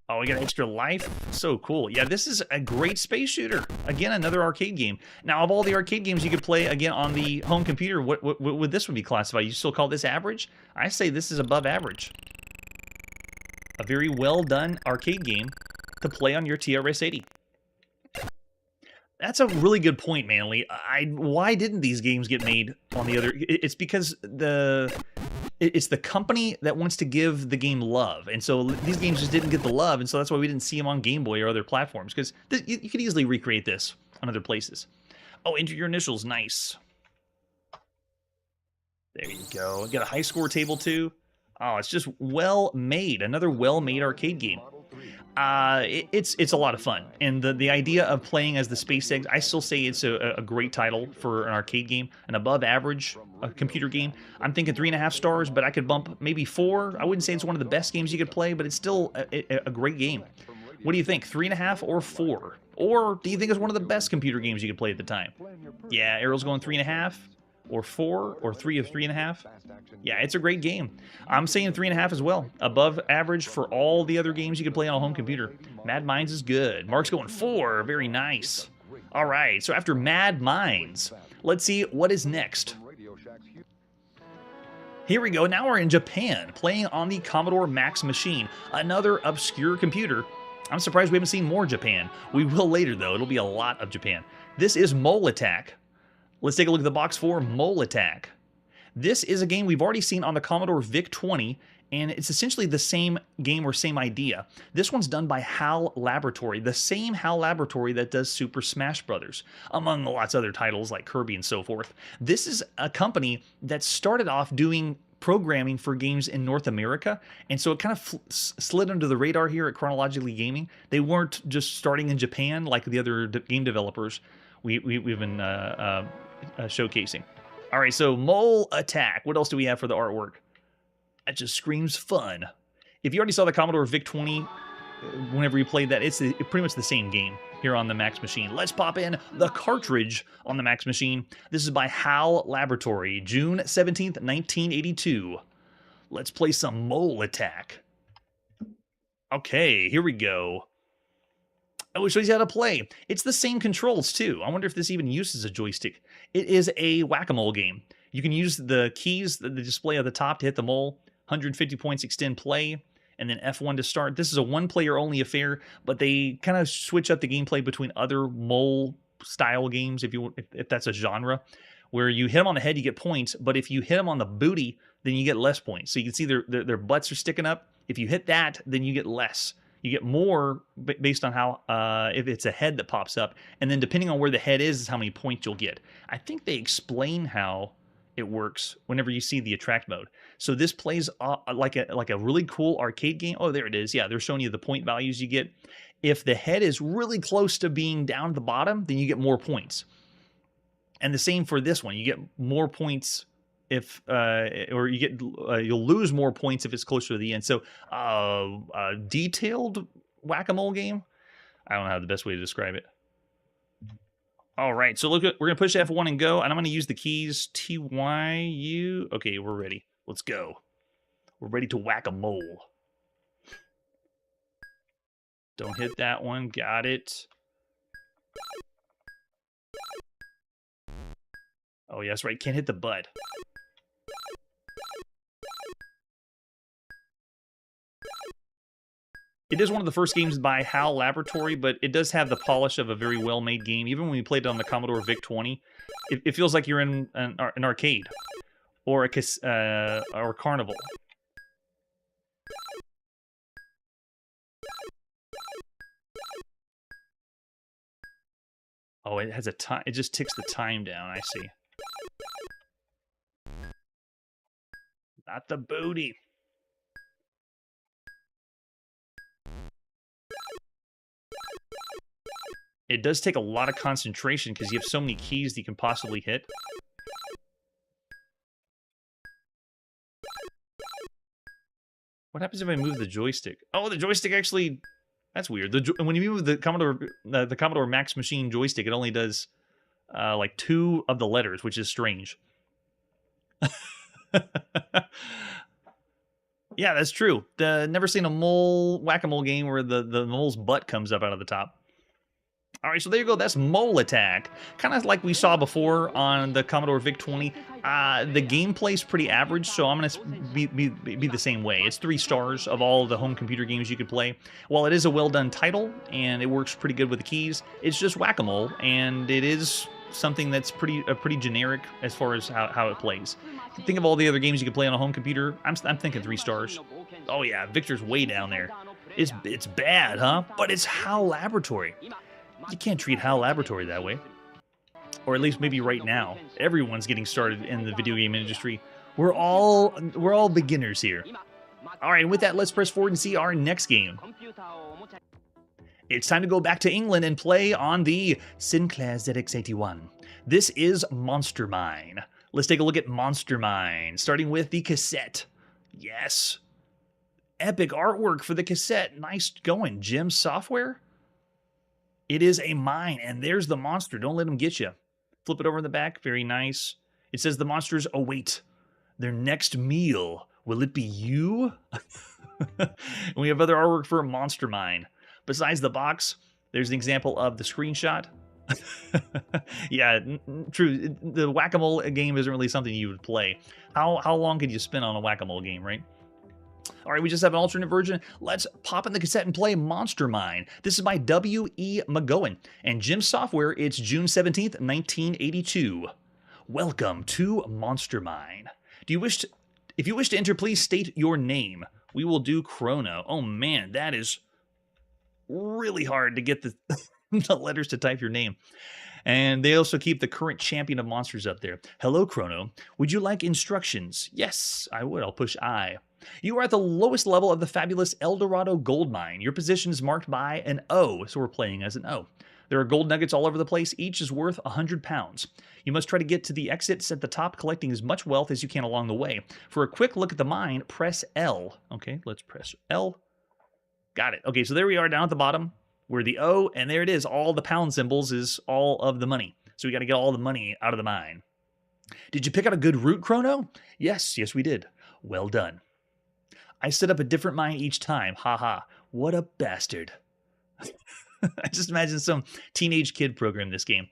[SPEAKER 1] Oh, we got extra life. So cool. Yeah, this is a great space shooter. Again, another arcade game. Now, of all the arcade games you could play, again, on the home computer, what would this one be classified? You still call this average? I say this is above average. A very well-done arcade game to play on your TRS-80. That's a really good point, Manly. Why didn't these games get made on the other... It's because it's the company that wants to give the game love. And so these games just didn't get the love, and so that's why we didn't see them on Game Boy or other platforms, because you could easily recreate this on other places. Oh, enter your initials. Nice. There you go. Got a high score table, too. Oh, it's just well-made. Another well-made arcade game. It's a lot of fun. And the idea of playing as the Space Eggs, I still say it's a great title for an arcade game, an above-average computer game. I'm thinking 3.5 stars, but I could bump maybe 4. I wouldn't say it's one of the best games you could play, but it's still a great game. What do you think, 3.5 or 4? Or do you think it's one of the best computer games you could play at the time? Yeah, Errol's going 3.5. Or 4, or 3 of 3.5. Yeah, it's a great game. I'm saying 3.5 as well. Above average for all the other games you can play on a home computer. Mad Minds is good. Mark's going 4. Very nice. All right, so after Mad Minds, let's see what is next. Here we go. Now we're in Japan, playing on the Commodore Max machine. Another obscure computer. I'm surprised we haven't seen more Japan. We will later, though. It'll be a lot of Japan. This is Mole Attack. Let's take a look at the box for Mole Attack. This is a game we've already seen on the Commodore VIC-20, and it's essentially the same game or same idea. This one's done by HAL Laboratory, the same HAL Laboratory that does Super Smash Bros., among lots of other titles like Kirby and so forth. This is a company that started off doing programming for games in North America, and so it kind of slid under the radar here at Chronologically Gaming. They weren't just starting in Japan like the other game developers we've been showcasing. All right, so Mole Attack. What else do we have for the artwork? That just screams fun. If you already saw the Commodore VIC-20, whenever you played that, it's pretty much the same game here on the Max machine. Let's pop in the cartridge on the Max machine. This is by HAL Laboratory, June 17th, 1982. Let's play some Mole Attack. Okay, here we go. Oh, it shows you how to play. It's the same controls, too. I wonder if this even uses a joystick. It is a whack-a-mole game. You can use the keys, the display at the top to hit the mole. 150 points extend play, and then F1 to start. This is a one-player only affair, but they kind of switch up the gameplay between other mole-style games, if that's a genre, where you hit them on the head, you get points, but if you hit them on the booty, then you get less points. So you can see their butts are sticking up. If you hit that, then you get less. You get more based on how, if it's a head that pops up, and then depending on where the head is how many points you'll get. I think they explain how it works whenever you see the attract mode. So this plays like a really cool arcade game. Oh, there it is. Yeah, they're showing you the point values you get. If the head is really close to being down at the bottom, then you get more points. And the same for this one. You get more points if or you get you'll lose more points if it's closer to the end. So detailed whack-a-mole game. I don't know the best way to describe it. All right, so look, we're gonna push F1 and go, and I'm gonna use the keys TYU. Okay, we're ready. Let's go. We're ready to whack a mole. Don't hit that one. Got it. Oh, yeah, that's right. Can't hit the butt. It is one of the first games by HAL Laboratory, but it does have the polish of a very well-made game. Even when we played it on the Commodore VIC-20, it feels like you're in an arcade or or carnival. Oh, it has a time. It just ticks the time down. I see. Not the booty. It does take a lot of concentration because you have so many keys that you can possibly hit. What happens if I move the joystick? Oh, the joystick actually... That's weird. When you move the Commodore Max Machine joystick, it only does like 2 of the letters, which is strange. Yeah, that's true. Never seen a whack-a-mole game where the mole's butt comes up out of the top. All right, so there you go. That's Mole Attack. Kind of like we saw before on the Commodore VIC-20. The gameplay's pretty average, so I'm going to be the same way. It's 3 stars of all the home computer games you could play. While it is a well-done title, and it works pretty good with the keys, it's just whack-a-mole, and it is something that's pretty generic as far as how it plays. Think of all the other games you could play on a home computer. I'm thinking 3 stars. Oh yeah, Victor's way down there. It's bad, huh? But it's HAL Laboratory. You can't treat HAL Laboratory that way. Or at least maybe right now. Everyone's getting started in the video game industry. We're all beginners here. All right, with that, let's press forward and see our next game. It's time to go back to England and play on the Sinclair ZX81. This is Monster Mine. Let's take a look at Monster Mine, starting with the cassette. Yes. Epic artwork for the cassette. Nice going. Gem Software? It is a mine, and there's the monster. Don't let him get you. Flip it over in the back. Very nice. It says the monsters await their next meal. Will it be you? And we have other artwork for Monster Mine. Besides the box, there's an example of the screenshot. Yeah, true. The whack-a-mole game isn't really something you would play. How long could you spend on a whack-a-mole game, right? All right, we just have an alternate version. Let's pop in the cassette and play Monster Mine. This is by W.E. McGowan. And Gem Software, it's June 17th, 1982. Welcome to Monster Mine. If you wish to enter, please state your name. We will do Chrono. Oh man, that is really hard to get the, the letters to type your name. And they also keep the current champion of monsters up there. Hello, Chrono. Would you like instructions? Yes, I would. I'll push I. You are at the lowest level of the fabulous El Dorado gold mine. Your position is marked by an O, so we're playing as an O. There are gold nuggets all over the place. Each is worth 100 pounds. You must try to get to the exits at the top, collecting as much wealth as you can along the way. For a quick look at the mine, press L. Okay, let's press L. Got it. Okay, so there we are down at the bottom. We're the O, and there it is. All the pound symbols is all of the money. So we got to get all the money out of the mine. Did you pick out a good route, Chrono? Yes, we did. Well done. I set up a different mine each time. Ha ha. What a bastard. I just imagine some teenage kid programmed this game.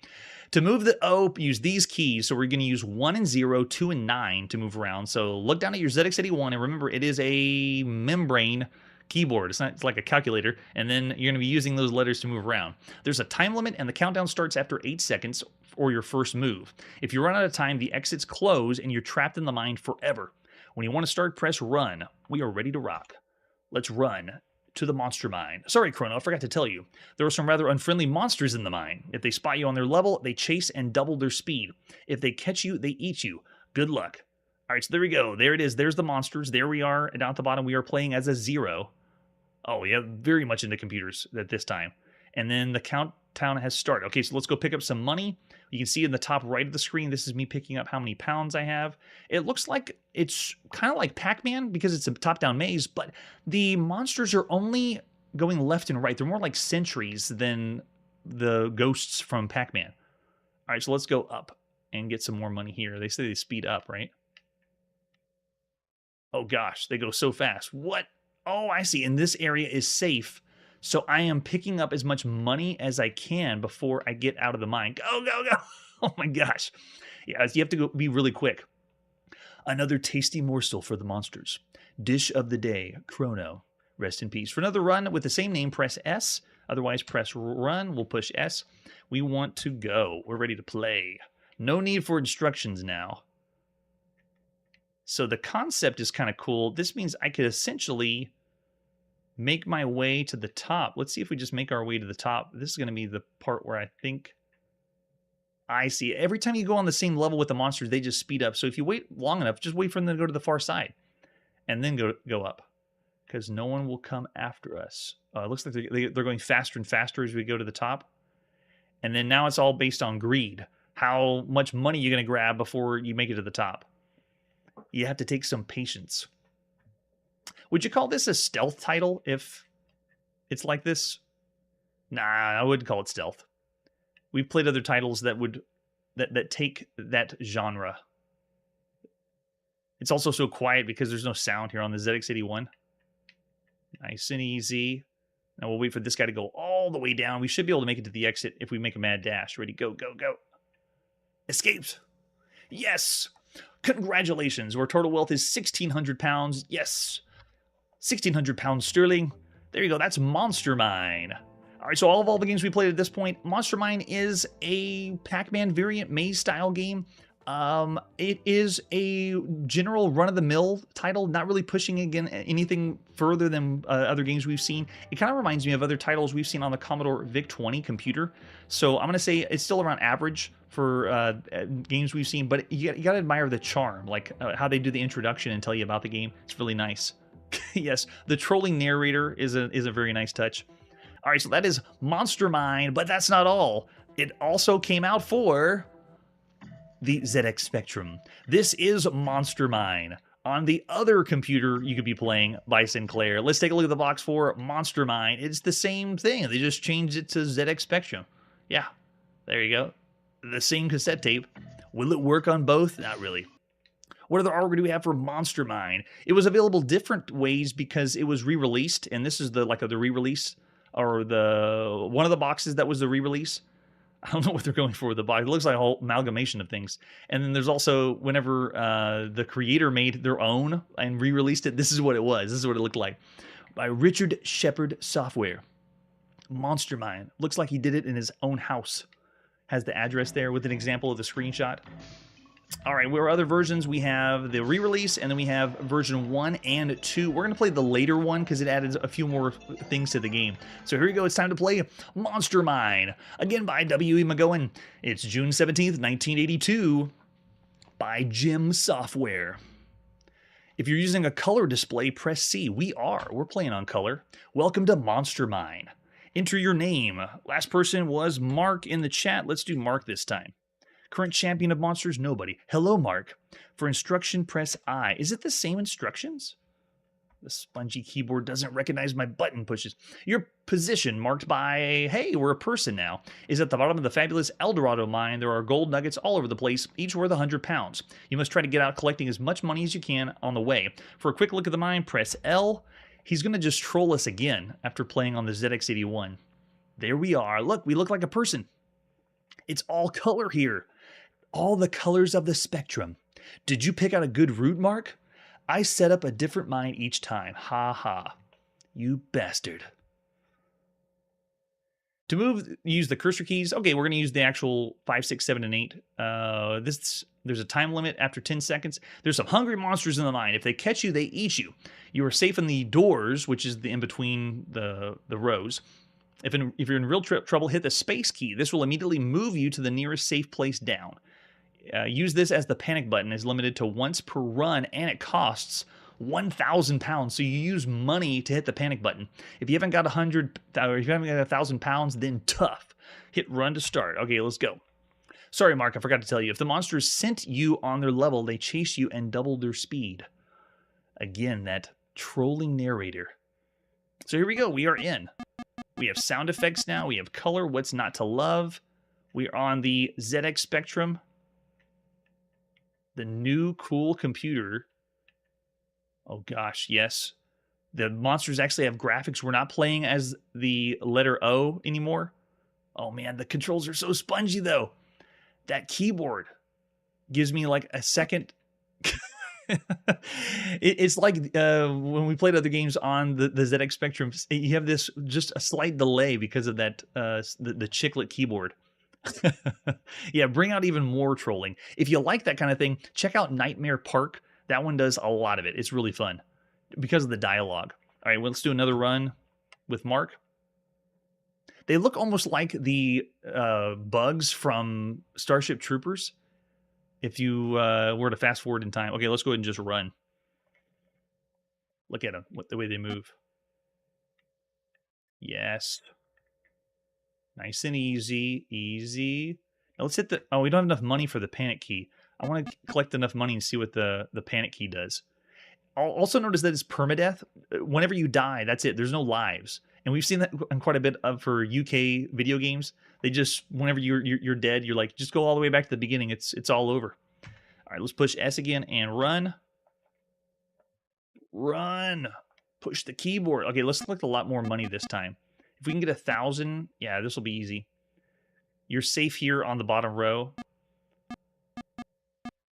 [SPEAKER 1] To move the O, use these keys. So we're going to use 1 and 0, 2 and 9 to move around. So look down at your ZX81 and remember it is a membrane keyboard. It's like a calculator, and then you're going to be using those letters to move around. There's a time limit, and the countdown starts after 8 seconds or your first move. If you run out of time, the exits close and you're trapped in the mine forever. When you want to start, press run. We are ready to rock. Let's run to the monster mine. Sorry, Chrono, I forgot to tell you. There are some rather unfriendly monsters in the mine. If they spot you on their level, they chase and double their speed. If they catch you, they eat you. Good luck. All right, so there we go. There it is. There's the monsters. There we are. And down at the bottom, we are playing as a 0. Oh, yeah, very much into computers at this time. And then the countdown has started. Okay, so let's go pick up some money. You can see in the top right of the screen, this is me picking up how many pounds I have. It looks like it's kind of like Pac-Man because it's a top-down maze, but the monsters are only going left and right. They're more like sentries than the ghosts from Pac-Man. All right, so let's go up and get some more money here. They say they speed up, right? Oh gosh, they go so fast. What? Oh, I see. And this area is safe. So I am picking up as much money as I can before I get out of the mine. Go, go, go. Oh my gosh. Yeah, you have to be really quick. Another tasty morsel for the monsters. Dish of the day, Chrono. Rest in peace. For another run with the same name, press S. Otherwise, press run. We'll push S. We want to go. We're ready to play. No need for instructions now. So the concept is kind of cool. This means I could essentially make my way to the top. Let's see if we just make our way to the top. This is going to be the part where I think I see. Every time you go on the same level with the monsters, they just speed up. So if you wait long enough, just wait for them to go to the far side and then go up because no one will come after us. It looks like they're going faster and faster as we go to the top. And then now it's all based on greed. How much money you're going to grab before you make it to the top. You have to take some patience. Would you call this a stealth title if it's like this? Nah, I wouldn't call it stealth. We've played other titles that would that take that genre. It's also so quiet because there's no sound here on the ZX81. Nice and easy. Now we'll wait for this guy to go all the way down. We should be able to make it to the exit if we make a mad dash. Ready, go, go, go. Escapes. Yes. Congratulations. Our total wealth is 1,600 pounds. Yes. 1,600 pounds sterling. There you go. That's Monster Mine. All right, so all the games we played at this point, Monster Mine is a Pac-Man variant maze-style game. It is a general run-of-the-mill title, not really pushing again anything further than other games we've seen. It kind of reminds me of other titles we've seen on the Commodore VIC-20 computer. So I'm going to say it's still around average for games we've seen, but you got to admire the charm, like how they do the introduction and tell you about the game. It's really nice. Yes, the trolling narrator is a very nice touch. All right, so that is Monster Mine, but that's not all. It also came out for the ZX Spectrum. This is Monster Mine. On the other computer you could be playing by Sinclair. Let's take a look at the box for Monster Mine. It's the same thing. They just changed it to ZX Spectrum. Yeah, there you go. The same cassette tape. Will it work on both? Not really. What other artwork do we have for Monster Mine? It was available different ways because it was re-released, and this is the re-release, or the one of the boxes that was the re-release. I don't know what they're going for with the box. It looks like a whole amalgamation of things. And then there's also whenever the creator made their own and re-released it, this is what it was. This is what it looked like. By Richard Shepard Software. Monster Mine. Looks like he did it in his own house. Has the address there with an example of the screenshot. All right, where are other versions? We have the re-release, and then we have version 1 and 2. We're going to play the later one because it added a few more things to the game. So here we go. It's time to play Monster Mine, again by W.E. McGowan. It's June 17th, 1982, by Jim Software. If you're using a color display, press C. We're playing on color. Welcome to Monster Mine. Enter your name. Last person was Mark in the chat. Let's do Mark this time. Current champion of monsters? Nobody. Hello, Mark. For instruction, press I. Is it the same instructions? The spongy keyboard doesn't recognize my button pushes. Your position, marked by, hey, we're a person now, is at the bottom of the fabulous Eldorado mine. There are gold nuggets all over the place, each worth 100 pounds. You must try to get out collecting as much money as you can on the way. For a quick look at the mine, press L. He's going to just troll us again after playing on the ZX81. There we are. Look, we look like a person. It's all color here. All the colors of the spectrum. Did you pick out a good route, Mark? I set up a different mine each time. Ha ha. You bastard. To move, use the cursor keys. Okay, we're going to use the actual 5, 6, 7, and 8. There's a time limit after 10 seconds. There's some hungry monsters in the mine. If they catch you, they eat you. You are safe in the doors, which is the in between the rows. If you're in real trouble, hit the space key. This will immediately move you to the nearest safe place down. Use this as the panic button. Is limited to once per run, and it costs 1,000 pounds. So you use money to hit the panic button. If you haven't got 100, or if you haven't got 1,000 pounds, then tough. Hit run to start. Okay, let's go. Sorry, Mark, I forgot to tell you. If the monsters sent you on their level, they chase you and double their speed. Again, that trolling narrator. So here we go. We are in. We have sound effects now. We have color. What's not to love? We are on the ZX Spectrum. The new cool computer. Oh gosh, yes. The monsters actually have graphics. We're not playing as the letter O anymore. Oh man, the controls are so spongy though. That keyboard gives me like a second. It's like when we played other games on the ZX Spectrum, you have this just a slight delay because of that the chiclet keyboard. Yeah, bring out even more trolling. If you like that kind of thing, check out Nightmare Park. That one does a lot of it. It's really fun because of the dialogue. All right, well, let's do another run with Mark. They look almost like the bugs from Starship Troopers. If you were to fast forward in time. Okay, let's go ahead and just run. Look at them, the way they move. Yes. Nice and easy, easy. Now let's hit the... Oh, we don't have enough money for the panic key. I want to collect enough money and see what the panic key does. I'll also notice that it's permadeath. Whenever you die, that's it. There's no lives. And we've seen that in quite a bit for UK video games. They just, whenever you're dead, you're like, just go all the way back to the beginning. It's all over. All right, let's push S again and run. Run. Push the keyboard. Okay, let's collect a lot more money this time. If we can get 1,000, yeah, this will be easy. You're safe here on the bottom row.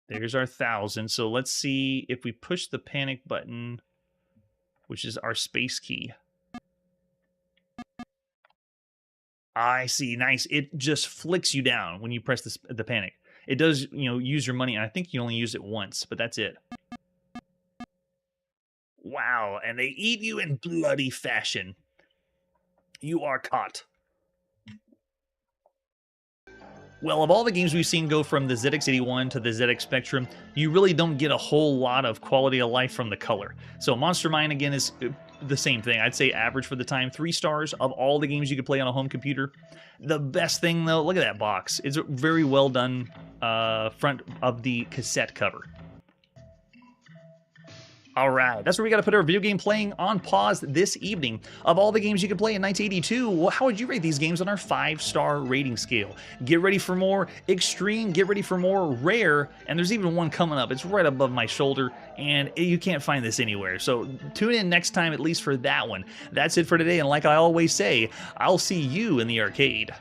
[SPEAKER 1] There's our 1,000. So let's see if we push the panic button, which is our space key. I see. Nice. It just flicks you down when you press the panic. It does, use your money, and I think you only use it once, but that's it. Wow, and they eat you in bloody fashion. You are caught. Well, of all the games we've seen go from the ZX81 to the ZX Spectrum, you really don't get a whole lot of quality of life from the color. So Monster Mine, again, is the same thing. I'd say average for the time. 3 stars of all the games you could play on a home computer. The best thing, though, look at that box. It's a very well done front of the cassette cover. All right, that's where we got to put our video game playing on pause this evening. Of all the games you could play in 1982, how would you rate these games on our 5-star rating scale? Get ready for more extreme, get ready for more rare, and there's even one coming up. It's right above my shoulder, and you can't find this anywhere. So tune in next time, at least for that one. That's it for today, and like I always say, I'll see you in the arcade.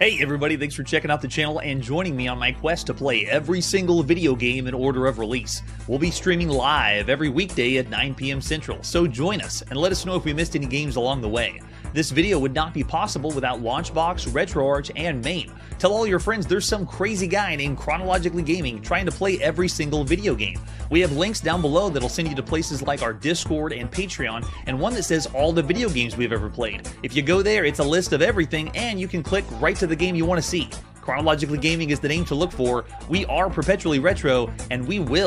[SPEAKER 1] Hey everybody, thanks for checking out the channel and joining me on my quest to play every single video game in order of release. We'll be streaming live every weekday at 9 p.m. Central, so join us and let us know if we missed any games along the way. This video would not be possible without Launchbox, RetroArch, and MAME. Tell all your friends there's some crazy guy named Chronologically Gaming trying to play every single video game. We have links down below that'll send you to places like our Discord and Patreon, and one that says all the video games we've ever played. If you go there, it's a list of everything, and you can click right to the game you want to see. Chronologically Gaming is the name to look for. We are perpetually retro, and we will